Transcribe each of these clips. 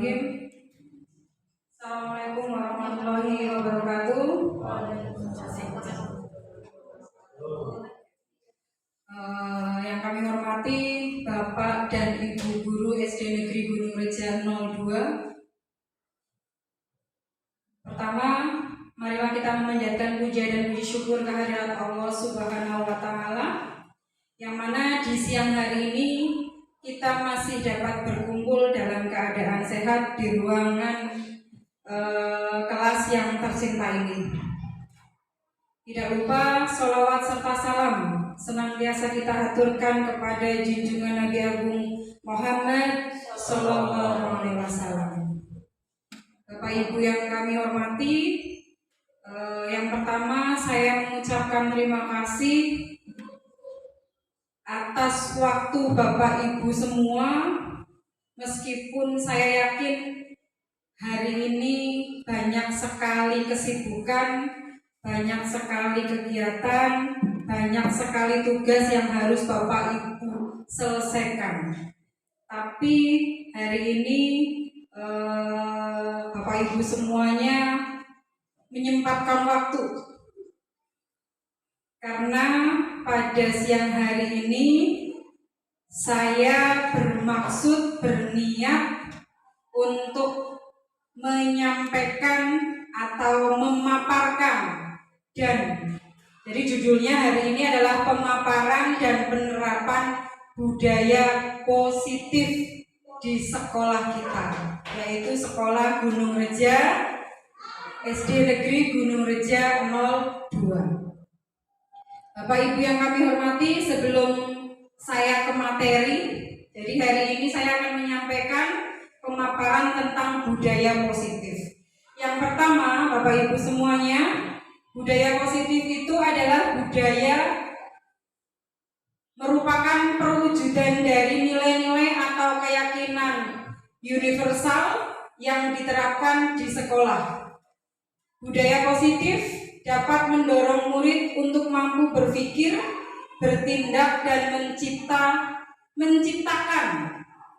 Bismillahirrahmanirrahim. Assalamualaikum warahmatullahi wabarakatuh. Yang kami hormati Bapak dan Ibu Guru SD Negeri Gunung Reja 02. Pertama, marilah kita memanjatkan puja dan puji syukur kehadirat Allah Subhanahu wa Ta'ala, yang mana di siang hari ini kita masih dapat berkumpul dalam keadaan sehat di ruangan kelas yang tercinta ini. Tidak lupa sholawat serta salam senantiasa kita aturkan kepada junjungan Nabi Agung Muhammad Sallallahu Alaihi Wasallam. Bapak Ibu yang kami hormati, yang pertama saya mengucapkan terima kasih atas waktu Bapak Ibu semua, meskipun saya yakin hari ini banyak sekali kesibukan, banyak sekali kegiatan, banyak sekali tugas yang harus Bapak Ibu selesaikan. Tapi hari ini Bapak Ibu semuanya menyempatkan waktu, karena pada siang hari ini saya berniat untuk menyampaikan atau memaparkan, dan jadi judulnya hari ini adalah pemaparan dan penerapan budaya positif di sekolah kita, yaitu Sekolah Gunung Reja SD Negeri Gunung Reja 02. Bapak Ibu yang kami hormati, sebelum saya ke materi, jadi hari ini saya akan menyampaikan pemaparan tentang budaya positif. Yang pertama, Bapak Ibu semuanya, budaya positif itu adalah budaya merupakan perwujudan dari nilai-nilai atau keyakinan universal yang diterapkan di sekolah. Budaya positif dapat mendorong murid untuk mampu berpikir, bertindak, dan menciptakan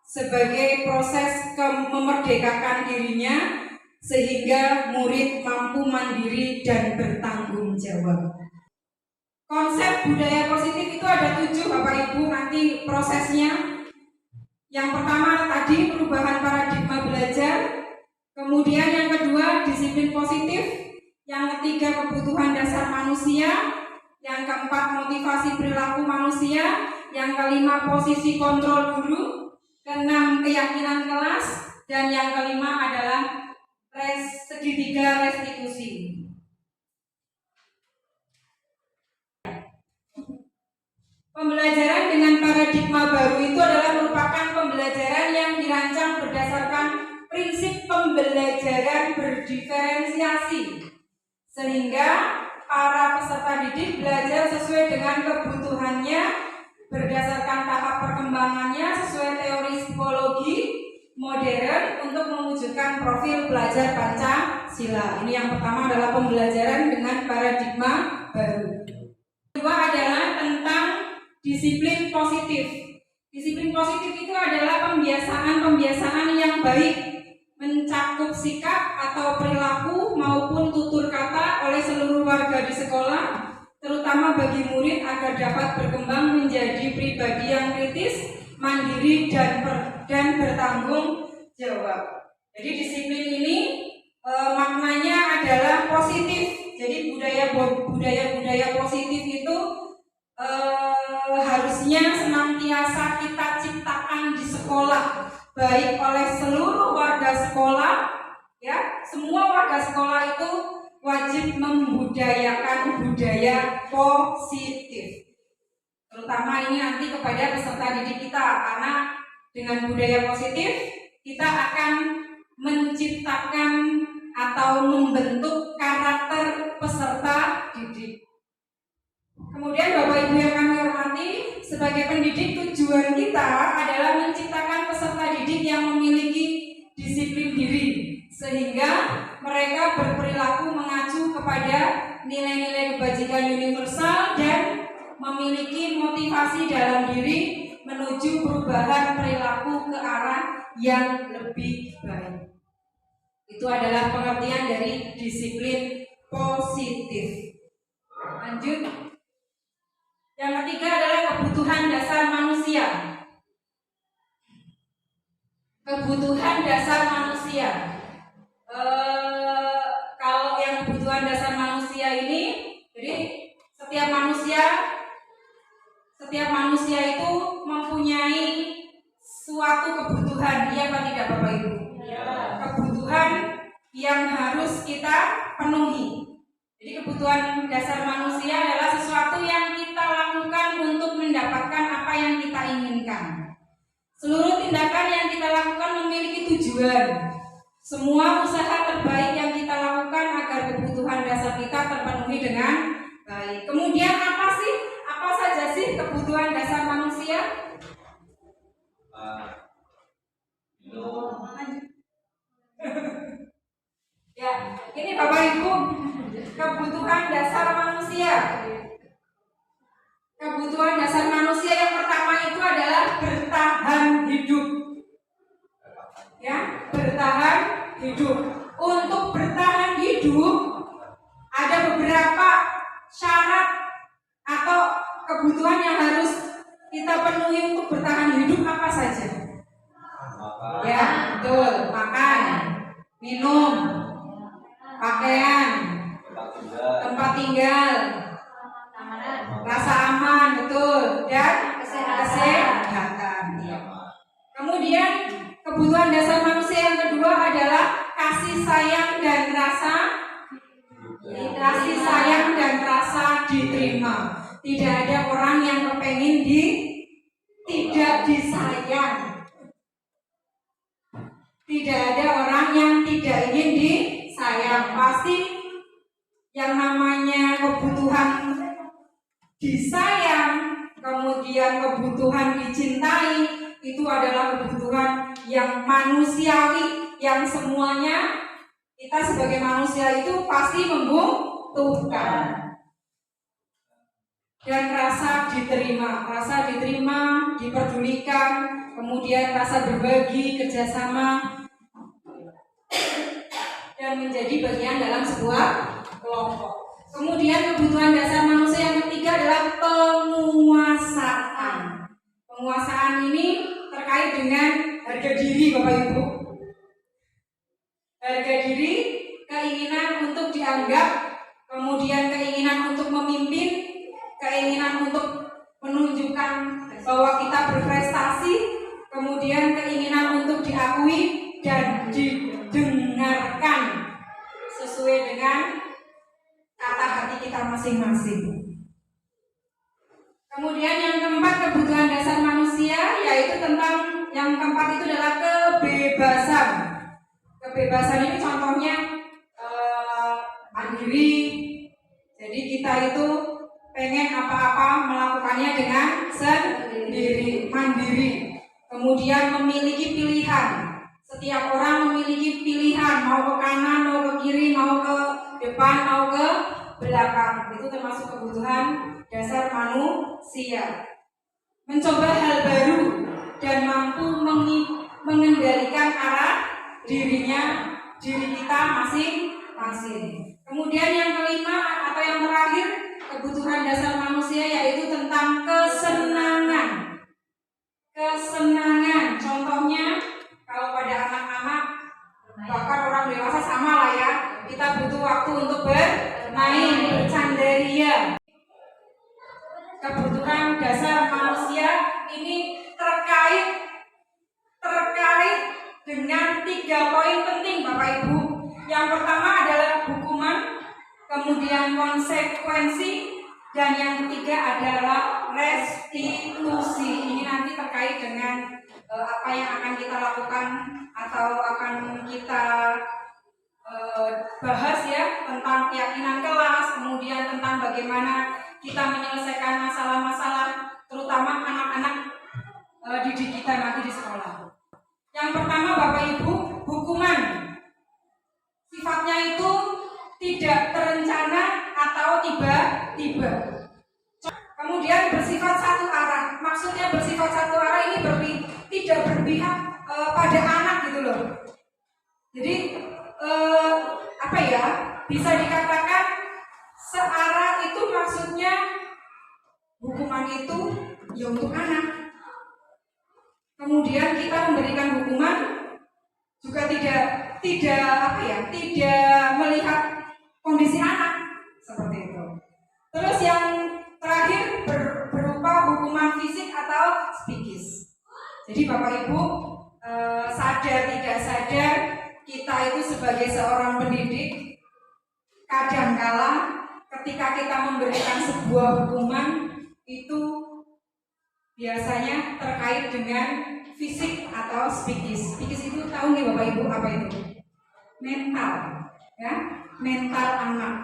sebagai proses memerdekakan dirinya, sehingga murid mampu mandiri dan bertanggung jawab. Konsep budaya positif itu ada 7, Bapak Ibu, nanti prosesnya. Yang pertama tadi perubahan paradigma belajar, kemudian yang kedua disiplin positif, yang ketiga kebutuhan dasar manusia, yang keempat motivasi perilaku manusia, yang kelima posisi kontrol guru, keenam keyakinan kelas, dan yang kelima adalah segitiga restitusi. Pembelajaran dengan paradigma baru itu adalah merupakan pembelajaran yang dirancang berdasarkan prinsip pembelajaran berdiferensiasi, sehingga para peserta didik belajar sesuai dengan kebutuhannya berdasarkan tahap perkembangannya sesuai teori psikologi modern untuk mewujudkan profil pelajar Pancasila. Ini yang pertama adalah pembelajaran dengan paradigma baru. Kedua adalah tentang disiplin positif. Disiplin positif itu adalah pembiasaan yang baik, mencakup sikap atau perilaku maupun tutur kata oleh seluruh warga di sekolah, terutama bagi murid agar dapat berkembang menjadi pribadi yang kritis, mandiri, dan bertanggung jawab. Jadi disiplin ini maknanya adalah positif. Jadi budaya positif itu harusnya senantiasa kita ciptakan di sekolah, baik oleh seluruh warga sekolah, ya, semua warga sekolah itu wajib membudayakan budaya positif. Terutama ini nanti kepada peserta didik kita, karena dengan budaya positif kita akan menciptakan atau membentuk karakter peserta didik. Kemudian Bapak Ibu yang kami hormati, sebagai pendidik tujuan kita adalah menciptakan peserta didik yang memiliki disiplin diri, sehingga mereka berperilaku mengacu kepada nilai-nilai kebajikan universal dan memiliki motivasi dalam diri menuju perubahan perilaku ke arah yang lebih baik. Itu adalah pengertian dari disiplin positif. Lanjut. Yang ketiga adalah kebutuhan dasar manusia. Kebutuhan dasar manusia. Kalau yang kebutuhan dasar manusia ini, jadi setiap manusia itu mempunyai suatu kebutuhan, iya apa tidak Bapak Ibu? Ya. Kebutuhan yang harus kita penuhi. Jadi kebutuhan dasar manusia adalah sesuatu yang kita lakukan untuk mendapatkan apa yang kita inginkan. Seluruh tindakan yang kita lakukan memiliki tujuan. Semua usaha terbaik yang kita lakukan agar kebutuhan dasar kita terpenuhi dengan baik. Kemudian apa saja sih kebutuhan dasar manusia? Ya, ini Bapak Ibu, kebutuhan dasar manusia. Kebutuhan dasar manusia yang pertama itu adalah bertahan hidup. Ya, bertahan hidup. Untuk bertahan hidup ada beberapa syarat atau kebutuhan yang harus kita penuhi untuk bertahan hidup. Apa saja? Ya, betul. Makan, minum, pakaian, tempat tinggal, rasa aman, betul, dan kesehatan. Kemudian kebutuhan dasar manusia yang kedua adalah kasih sayang dan rasa diterima. Tidak ada orang yang kepengen tidak disayang. Tidak ada orang yang tidak ingin disayang. Pasti yang namanya kebutuhan disayang, kemudian kebutuhan dicintai, itu adalah kebutuhan yang manusiawi, yang semuanya kita sebagai manusia itu pasti membutuhkan. Dan rasa diterima, diperdulikan, kemudian rasa berbagi, kerjasama, dan menjadi bagian dalam sebuah kelompok. Kemudian kebutuhan dasar manusia yang ketiga adalah penguasaan. Penguasaan ini terkait dengan harga diri Bapak Ibu. Harga diri, keinginan untuk dianggap, kemudian keinginan untuk memimpin, keinginan untuk menunjukkan bahwa kita berprestasi, kemudian keinginan untuk diakui dan didengarkan sesuai dengan kata hati kita masing-masing. Kemudian yang keempat, kebutuhan dasar manusia, yaitu tentang yang keempat itu adalah kebebasan. Kebebasan ini contohnya mandiri. Jadi kita itu pengen apa-apa melakukannya dengan sendiri, mandiri. Kemudian memiliki pilihan. Setiap orang memiliki pilihan, mau ke kanan, mau ke kiri, mau ke depan, mau ke belakang. Itu termasuk kebutuhan dasar manusia. Mencoba hal baru dan mampu mengendalikan arah diri kita masing-masing. Kemudian yang kelima atau yang terakhir, kebutuhan dasar manusia yaitu tentang kesenangan. Kesenangan, contohnya kalau pada anak-anak, bahkan orang dewasa sama lah ya, kita butuh waktu untuk bermain, bercandaria. Kebutuhan dasar manusia ini terkait dengan 3 poin penting Bapak Ibu. Yang pertama adalah hukuman, kemudian konsekuensi, dan yang ketiga adalah restitusi. Ini nanti terkait dengan apa yang akan kita lakukan atau akan kita bahas ya, tentang keyakinan kelas, kemudian tentang bagaimana kita menyelesaikan masalah-masalah terutama anak-anak didik kita nanti di sekolah. Yang pertama Bapak Ibu, hukuman. Sifatnya itu tidak terencana atau tiba-tiba. Kemudian bersifat satu arah. Maksudnya bersifat satu arah ini tidak berpihak pada anak gitu loh. Jadi apa ya, bisa dikatakan searah itu maksudnya hukuman itu ya untuk anak. Kemudian kita memberikan hukuman juga tidak apa ya, tidak melihat kondisi anak seperti itu. Terus yang terakhir berupa hukuman fisik atau psikis. Jadi Bapak Ibu sadar tidak sadar kita itu sebagai seorang pendidik kadangkala ketika kita memberikan sebuah hukuman itu biasanya terkait dengan fisik atau psikis. Psikis itu tahu nih Bapak Ibu apa itu? Mental, ya, mental anak.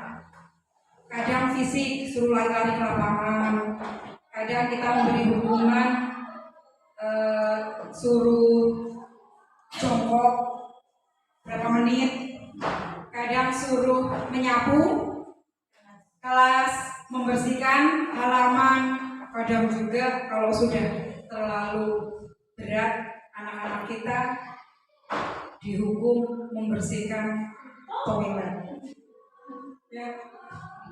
Kadang fisik suruh lari-lari ke lapangan, kadang kita memberi hukuman suruh jongkok berapa menit, kadang suruh menyapu kelas, membersihkan halaman, kadang juga kalau sudah terlalu berat anak-anak kita dihukum membersihkan toilet, ya,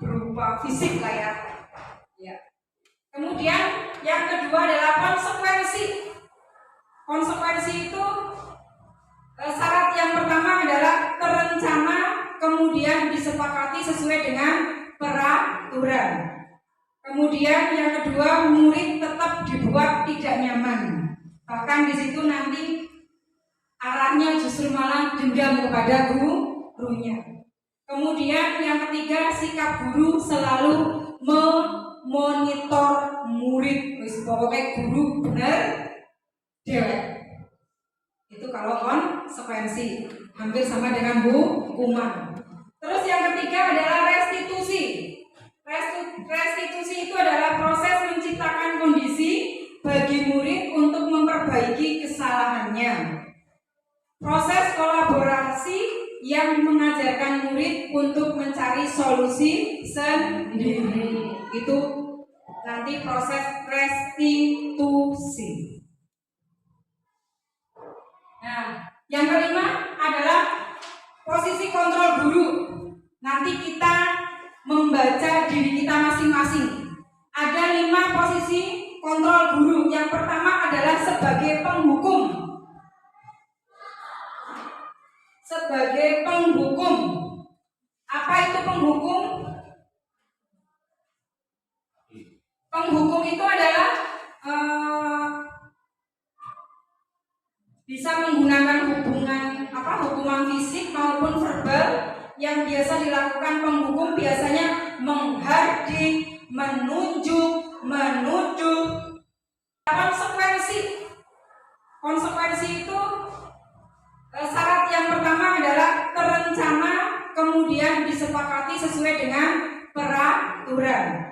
berupa fisik lah ya. Ya. Kemudian yang kedua adalah konsekuensi. Konsekuensi itu syarat yang pertama adalah terencana, kemudian disepakati sesuai dengan peraturan. Kemudian yang kedua, murid tetap dibuat tidak nyaman. Bahkan di situ nanti arahnya justru malah dendam kepada gurunya. Kemudian yang ketiga, sikap guru selalu memonitor murid. Pokoknya guru benar dewek. Itu kalau konsekuensi, hampir sama dengan hukuman. Terus yang ketiga adalah restitusi. Restitusi itu adalah proses menciptakan kondisi bagi murid untuk memperbaiki kesalahannya. Proses kolaborasi yang mengajarkan murid untuk mencari solusi sendiri. Itu nanti proses restitusi. Nah, yang kelima adalah posisi kontrol guru. Nanti kita membaca diri kita masing-masing. Ada 5 posisi kontrol guru. Yang pertama adalah sebagai penghukum. Sebagai penghukum. Apa itu penghukum? Penghukum itu adalah bisa menggunakan hukuman fisik maupun verbal. Yang biasa dilakukan penghukum biasanya menghardik, menunjuk, menuduh. Konsekuensi itu syarat yang pertama adalah terencana, kemudian disepakati sesuai dengan peraturan.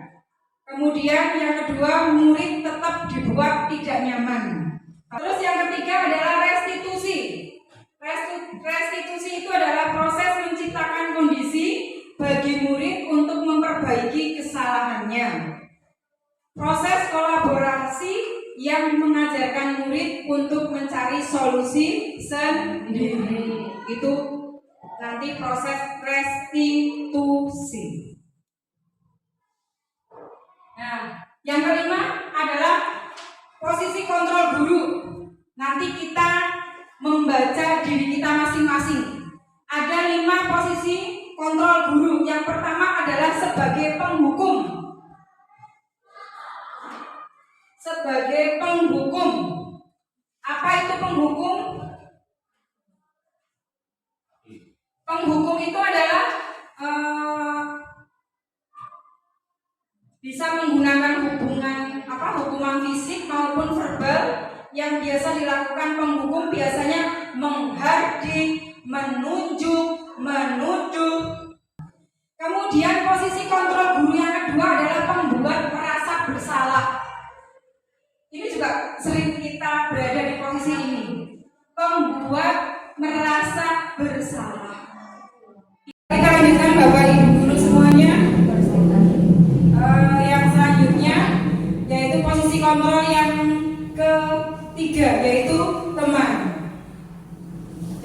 Kemudian yang kedua, murid tetap dibuat tidak nyaman. Terus yang ketiga adalah restitusi. Restitusi itu adalah proses menciptakan kondisi bagi murid untuk memperbaiki kesalahannya. Proses kolaborasi yang mengajarkan murid untuk mencari solusi sendiri. Itu nanti proses restitusi. Nah, yang kelima adalah posisi kontrol guru. Nanti kita membaca diri kita masing-masing. Ada 5 posisi kontrol guru. Yang pertama adalah sebagai penghukum. Sebagai penghukum. Apa itu penghukum? Penghukum itu adalah bisa menggunakan hukuman fisik maupun verbal. Yang biasa dilakukan penghukum biasanya menghardik, menunjuk, menuduh. Kemudian posisi kontrol guru yang kedua adalah pembuat merasa bersalah. Ini juga sering kita berada di posisi ini. Pembuat merasa bersalah. Kita lanjutkan Bapak Ibu guru semuanya. Yang selanjutnya yaitu posisi kontrol yang ke 3, yaitu teman.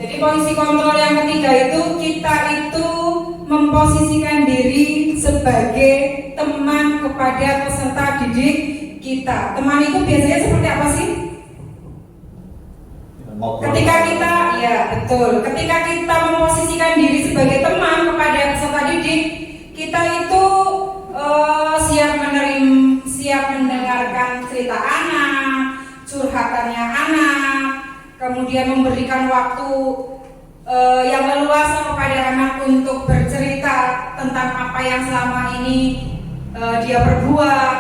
Jadi posisi kontrol yang ketiga itu kita itu memposisikan diri sebagai teman kepada peserta didik kita. Teman itu biasanya seperti apa sih? Ketika kita, ya betul, ketika kita memposisikan diri sebagai teman kepada peserta didik, kita itu siap mendengarkan cerita anak, curhatannya anak, kemudian memberikan waktu yang leluasa kepada anak untuk bercerita tentang apa yang selama ini dia perbuat,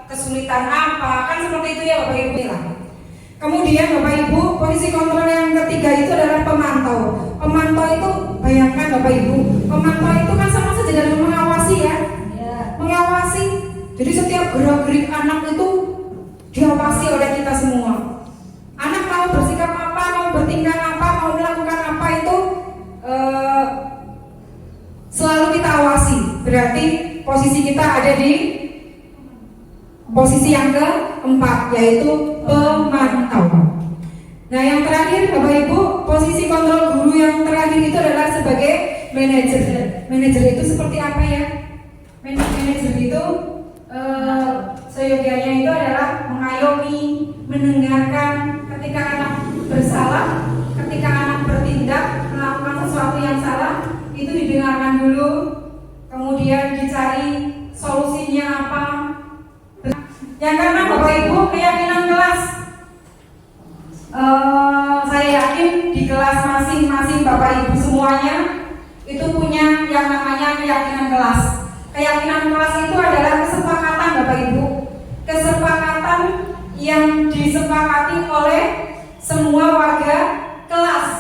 kesulitan apa, kan seperti itu ya Bapak Ibu lah. Kemudian Bapak Ibu, posisi kontrol yang ketiga itu adalah pemantau. Pemantau itu, bayangkan Bapak Ibu, pemantau itu kan sama saja dengan mengawasi ya. Mengawasi. Jadi setiap gerak-gerik anak itu diawasi oleh kita semua. Anak mau bersikap apa, mau bertingkah apa, mau melakukan apa itu selalu kita awasi. Berarti posisi kita ada di posisi yang keempat, yaitu pemantau. Nah yang terakhir Bapak Ibu, posisi kontrol guru yang terakhir itu adalah sebagai manajer. Manajer itu seperti apa ya? Manajer itu seyogianya itu adalah mengayomi, mendengarkan ketika anak bersalah, ketika anak bertindak melakukan sesuatu yang salah, itu didengarkan dulu, kemudian dicari solusinya apa. Yang karena Bapak Ibu keyakinan kelas, saya yakin di kelas masing-masing Bapak Ibu semuanya itu punya yang namanya keyakinan kelas. Keyakinan kelas itu adalah kesepakatan Bapak Ibu, kesepakatan yang disepakati oleh semua warga kelas,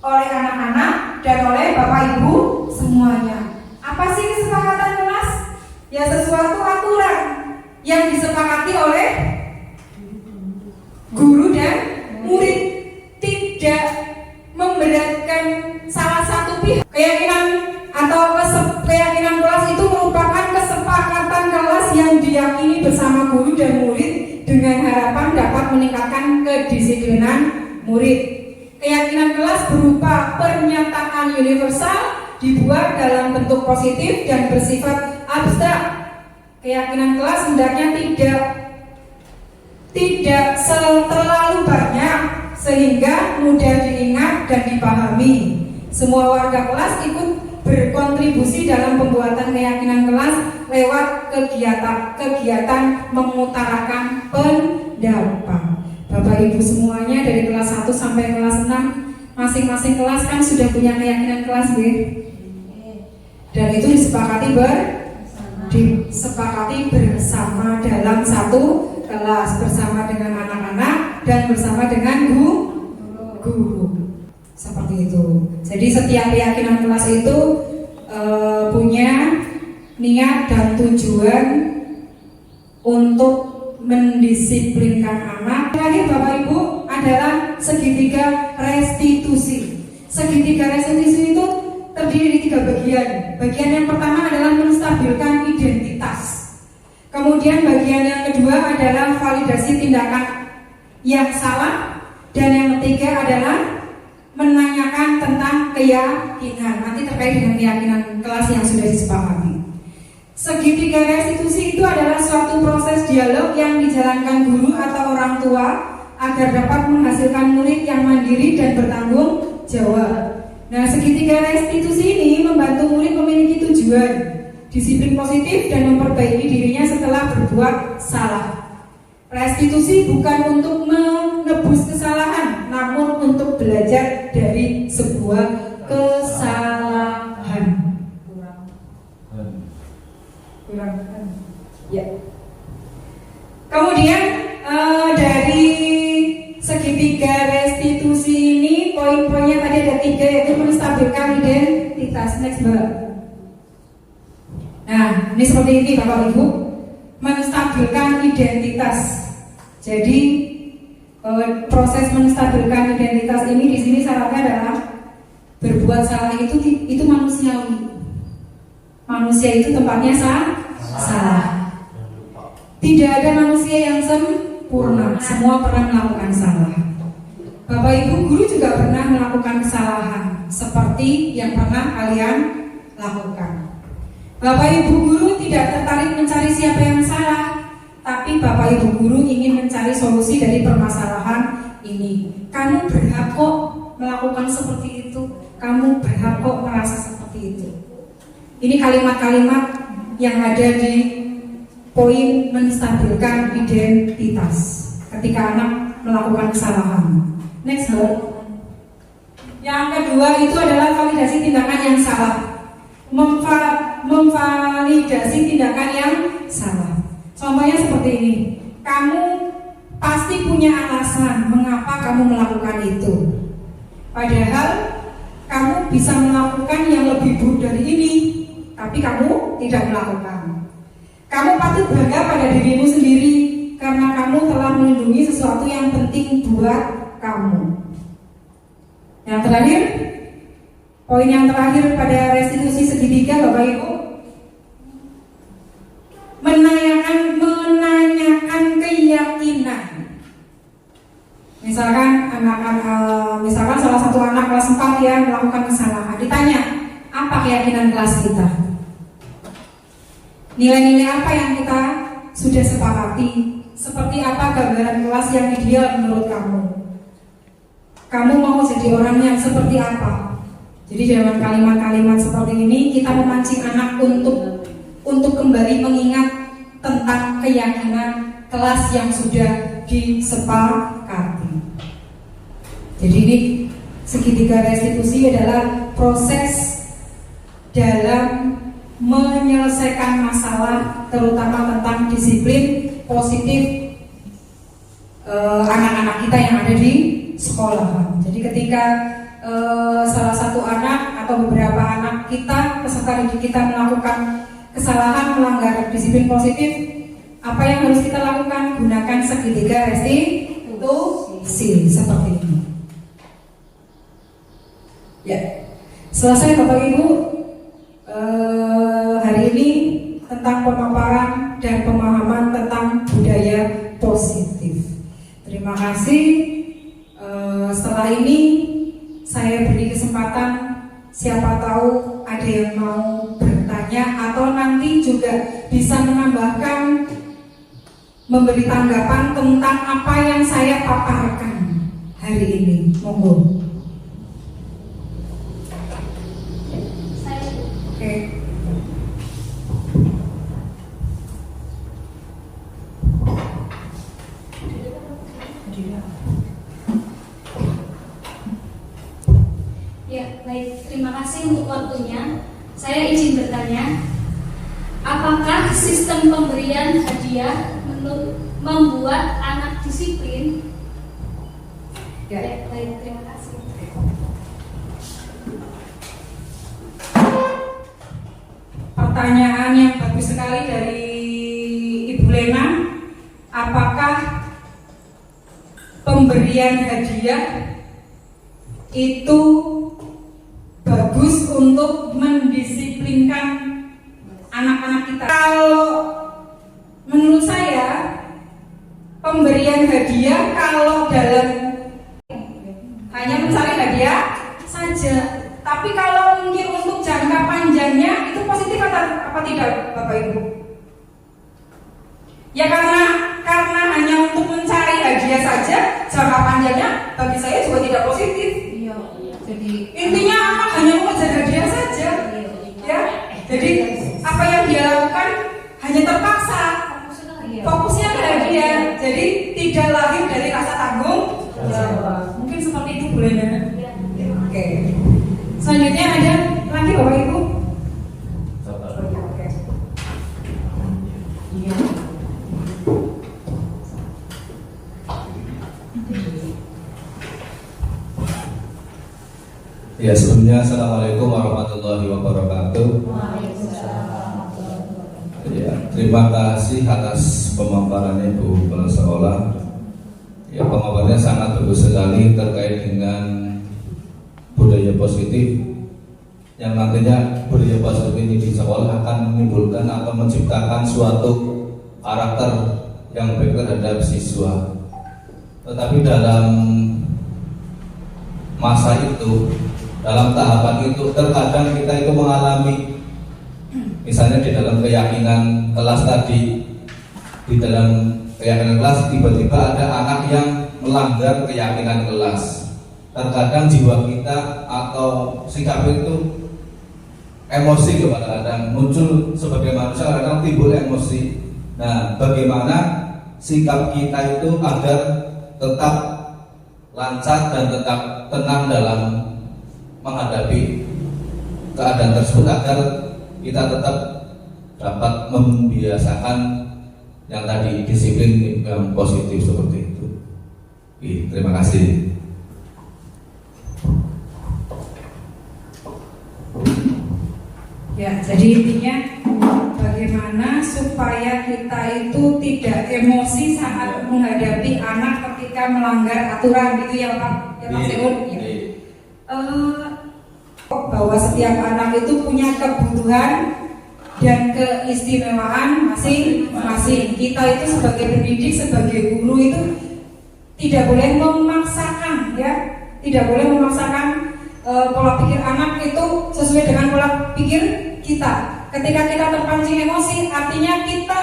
oleh anak-anak dan oleh Bapak Ibu semuanya. Apa sih kesepakatan kelas? Ya sesuatu aturan yang disepakati oleh guru dan murid, tidak memberatkan salah satu pihak. Keyakinan atau keyakinan kelas itu merupakan kesepakatan kelas yang diyakini bersama guru dan murid dengan harapan dapat meningkatkan kedisiplinan murid. Keyakinan kelas berupa pernyataan universal dibuat dalam bentuk positif dan bersifat abstrak. Keyakinan kelas hendaknya tidak terlalu banyak sehingga mudah diingat dan dipahami. Semua warga kelas ikut berkontribusi dalam pembuatan keyakinan kelas lewat kegiatan mengutarakan pendapat. Bapak Ibu semuanya dari kelas 1 sampai kelas 6, masing-masing kelas kan sudah punya keyakinan kelas, dan itu disepakati bersama dalam satu kelas, bersama dengan anak-anak dan bersama dengan guru. Seperti itu. Jadi setiap keyakinan kelas itu punya niat dan tujuan untuk mendisiplinkan anak. Terakhir Bapak Ibu adalah segitiga restitusi. Segitiga restitusi itu terdiri dari 3 bagian. Bagian yang pertama adalah menstabilkan identitas. Kemudian bagian yang kedua adalah validasi tindakan yang salah. Dan yang ketiga adalah menanyakan tentang keyakinan. Nanti terkait dengan keyakinan kelas yang sudah disepakati. Segitiga restitusi itu adalah suatu proses dialog yang dijalankan guru atau orang tua agar dapat menghasilkan murid yang mandiri dan bertanggung jawab. Nah, segitiga restitusi ini membantu murid memiliki tujuan, disiplin positif dan memperbaiki dirinya setelah berbuat salah. Restitusi bukan untuk menebus kesalahan, namun untuk belajar dari sebuah kesalahan. Ya. Kemudian dari segitiga restitusi ini poin-poinnya tadi ada 3, yaitu menstabilkan identitas. Next Mbak. Nah, ini seperti ini Bapak Ibu, menstabilkan identitas. Jadi proses menstabilkan identitas ini di sini syaratnya adalah berbuat salah itu manusiawi. Manusia itu tempatnya salah. Tidak ada manusia yang sempurna. sempurna, semua pernah melakukan salah. Bapak Ibu guru juga pernah melakukan kesalahan seperti yang pernah kalian lakukan. Bapak Ibu guru tidak tertarik mencari siapa yang salah, tapi Bapak Ibu guru ingin mencari solusi dari permasalahan ini. Kamu berhak kok melakukan seperti itu, kamu berhak kok merasa seperti itu. Ini kalimat-kalimat yang ada di poin menstabilkan identitas ketika anak melakukan kesalahan. Next slide. Yang kedua itu adalah validasi tindakan yang salah. Memvalidasi tindakan yang salah. Contohnya seperti ini. Kamu pasti punya alasan mengapa kamu melakukan itu. Padahal kamu bisa melakukan yang lebih buruk dari ini, tapi kamu tidak melakukan. Kamu patut bangga pada dirimu sendiri karena kamu telah melindungi sesuatu yang penting buat kamu. Yang terakhir, poin yang terakhir pada restitusi segitiga, Bapak Ibu, menanyakan keyakinan. Misalkan salah satu anak kelas 4 yang melakukan kesalahan, ditanya, apa keyakinan kelas kita? Nilai-nilai apa yang kita sudah sepakati? Seperti apa gambaran kelas yang ideal menurut kamu? Kamu mau jadi orang yang seperti apa? Jadi dengan kalimat-kalimat seperti ini kita memancing anak untuk kembali mengingat tentang keyakinan kelas yang sudah disepakati. Jadi ini segitiga restitusi adalah proses dalam menyelesaikan masalah, terutama tentang disiplin positif anak-anak kita yang ada di sekolah. Jadi ketika salah satu anak atau beberapa anak kita, peserta didik kita melakukan kesalahan melanggar disiplin positif, apa yang harus kita lakukan? Gunakan segitiga restitusi seperti ini. Ya, selesai Bapak Ibu hari ini tentang pemaparan dan pemahaman tentang budaya positif. Terima kasih. Setelah ini saya beri kesempatan, siapa tahu ada yang mau bertanya atau nanti juga bisa menambahkan, memberi tanggapan tentang apa yang saya paparkan hari ini. Monggo. Oke. Ya, baik. Terima kasih untuk waktunya. Saya izin bertanya, apakah sistem pemberian hadiah membuat anak disiplin? Ya, baik. Terima kasih. Pertanyaan yang bagus sekali dari Ibu Lena. Apakah pemberian hadiah itu bagus untuk mendisiplinkan anak-anak kita? Kalau menurut saya, pemberian hadiah kalau dalam hanya mencari hadiah saja, tapi kalau mungkin untuk jangka panjangnya itu positif apa tidak, Bapak Ibu? Ya karena hanya untuk mencari hadiah saja, jangka panjangnya bagi saya juga tidak positif. Iya. Jadi Intinya apa? Hanya mengejar hadiah saja. Ya. Jadi apa yang dia lakukan hanya terpaksa. Fokusnya ke hadiah. Jadi tidak lahir dari rasa tanggung jawab. Mungkin seperti itu boleh ya? Oke. Selanjutnya ada lagi Bapak Ibu? Oke. Iya. Ya, sebelumnya Assalamualaikum warahmatullahi wabarakatuh. Ya, terima kasih atas pemaparannya Bu Kepala Sekolah. Ya, pemaparannya sangat bagus sekali terkait dengan budaya positif yang nantinya budaya positif ini di sekolah akan menimbulkan atau menciptakan suatu karakter yang baik terhadap siswa. Tetapi dalam masa itu, dalam tahapan itu, terkadang kita itu mengalami, misalnya di dalam keyakinan kelas tadi, di dalam keyakinan kelas tiba-tiba ada anak yang melanggar keyakinan kelas. Terkadang jiwa kita atau sikap itu emosi, kadang-kadang muncul sebagai manusia, kadang timbul emosi. Nah, bagaimana sikap kita itu agar tetap lancar dan tetap tenang dalam menghadapi keadaan tersebut, agar kita tetap dapat membiasakan yang tadi, disiplin yang positif seperti itu. Terima kasih. Ya, jadi intinya bagaimana supaya kita itu tidak emosi saat menghadapi anak ketika melanggar aturan, gitu ya Pak? Ya Pak Seun? Ya. Bahwa setiap anak itu punya kebutuhan dan keistimewaan masing-masing. Kita itu sebagai pendidik, sebagai guru itu tidak boleh memaksakan, ya, tidak boleh memaksakan pola pikir anak itu sesuai dengan pola pikir kita. Ketika kita terpancing emosi, artinya kita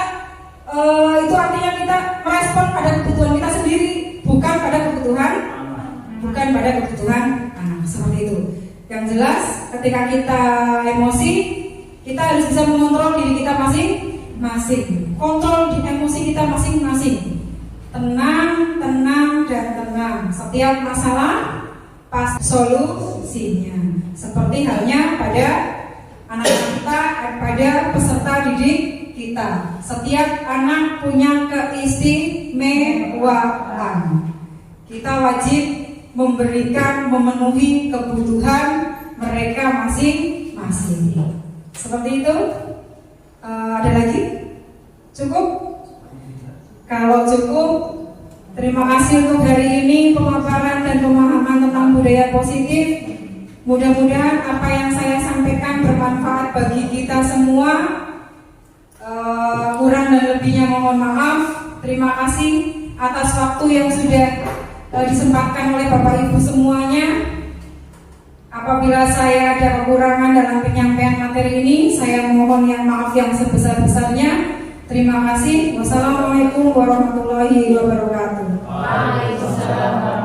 merespon pada kebutuhan kita sendiri, bukan pada kebutuhan anak, seperti itu. Yang jelas, ketika kita emosi, kita harus bisa mengontrol diri kita masing-masing. Kontrol di emosi kita masing-masing. Tenang, dan tenang. Setiap masalah pas solusinya. Seperti halnya pada anak-anak kita, pada peserta didik kita. Setiap anak punya keistimewaan. Kita wajib memenuhi kebutuhan mereka masing-masing. Seperti itu. Ada lagi? Cukup? Kalau cukup, terima kasih untuk hari ini pemaparan dan pemahaman tentang budaya positif. Mudah-mudahan apa yang saya sampaikan bermanfaat bagi kita semua. Kurang dan lebihnya mohon maaf. Terima kasih atas waktu yang sudah disempatkan oleh Bapak Ibu semuanya. Apabila saya ada kekurangan dalam penyampaian materi ini, saya mohon yang maaf yang sebesar-besarnya. Terima kasih. Wassalamualaikum warahmatullahi wabarakatuh. Waalaikumsalam.